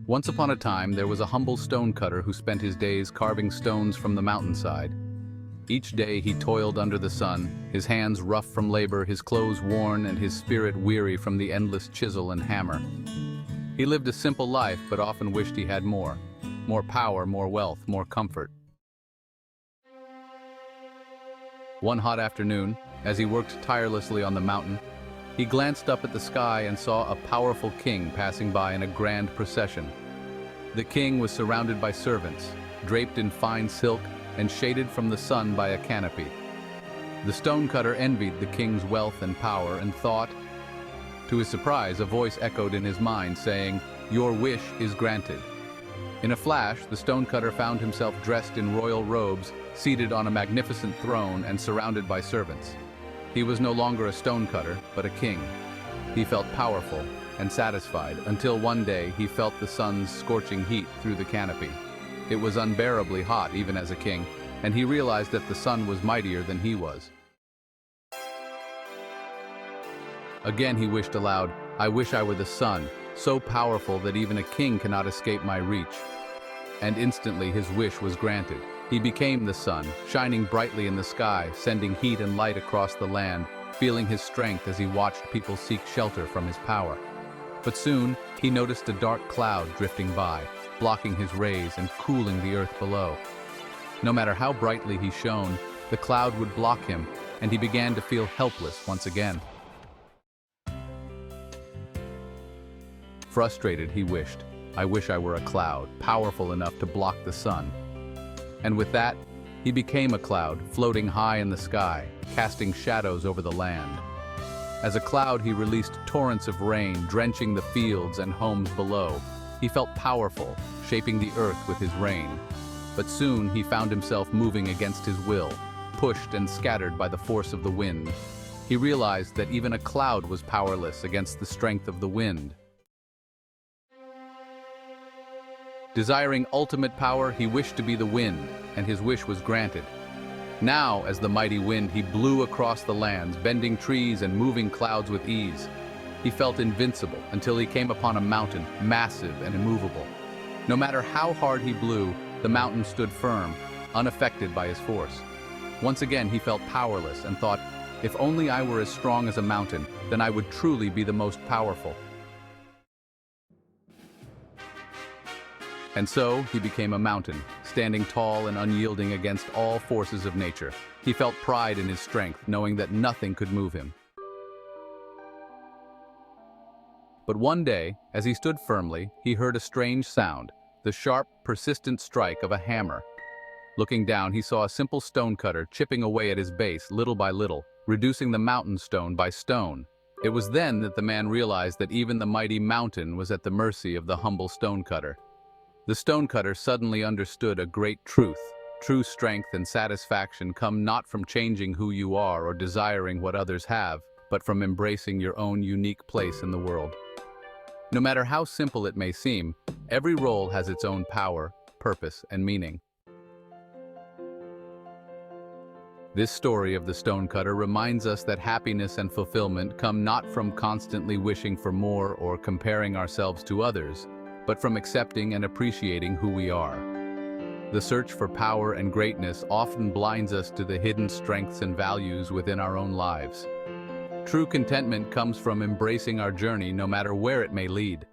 Once upon a time, there was a humble stonecutter who spent his days carving stones from the mountainside. Each day he toiled under the sun, his hands rough from labor, his clothes worn, and his spirit weary from the endless chisel and hammer. He lived a simple life, but often wished he had more power, more wealth, more comfort. One hot afternoon, as he worked tirelessly on the mountain, he glanced up at the sky and saw a powerful king passing by in a grand procession. The king was surrounded by servants, draped in fine silk and shaded from the sun by a canopy. The stonecutter envied the king's wealth and power and thought. To his surprise, a voice echoed in his mind saying, "Your wish is granted." In a flash, the stonecutter found himself dressed in royal robes, seated on a magnificent throne and surrounded by servants. He was no longer a stonecutter, but a king. He felt powerful and satisfied until one day he felt the sun's scorching heat through the canopy. It was unbearably hot even as a king, and he realized that the sun was mightier than he was. Again he wished aloud, "I wish I were the sun, so powerful that even a king cannot escape my reach." And instantly his wish was granted. He became the sun, shining brightly in the sky, sending heat and light across the land, feeling his strength as he watched people seek shelter from his power. But soon, he noticed a dark cloud drifting by, blocking his rays and cooling the earth below. No matter how brightly he shone, the cloud would block him, and he began to feel helpless once again. Frustrated, he wished, "I wish I were a cloud, powerful enough to block the sun." And with that, he became a cloud, floating high in the sky, casting shadows over the land. As a cloud, he released torrents of rain, drenching the fields and homes below. He felt powerful, shaping the earth with his rain. But soon he found himself moving against his will, pushed and scattered by the force of the wind. He realized that even a cloud was powerless against the strength of the wind. Desiring ultimate power, he wished to be the wind, and his wish was granted. Now, as the mighty wind, he blew across the lands, bending trees and moving clouds with ease. He felt invincible until he came upon a mountain, massive and immovable. No matter how hard he blew, the mountain stood firm, unaffected by his force. Once again, he felt powerless and thought, "If only I were as strong as a mountain, then I would truly be the most powerful." And so, he became a mountain, standing tall and unyielding against all forces of nature. He felt pride in his strength, knowing that nothing could move him. But one day, as he stood firmly, he heard a strange sound, the sharp, persistent strike of a hammer. Looking down, he saw a simple stonecutter chipping away at his base little by little, reducing the mountain stone by stone. It was then that the man realized that even the mighty mountain was at the mercy of the humble stonecutter. The stonecutter suddenly understood a great truth. True strength and satisfaction come not from changing who you are or desiring what others have, but from embracing your own unique place in the world. No matter how simple it may seem, every role has its own power, purpose, and meaning. This story of the stonecutter reminds us that happiness and fulfillment come not from constantly wishing for more or comparing ourselves to others, but from accepting and appreciating who we are. The search for power and greatness often blinds us to the hidden strengths and values within our own lives. True contentment comes from embracing our journey no matter where it may lead.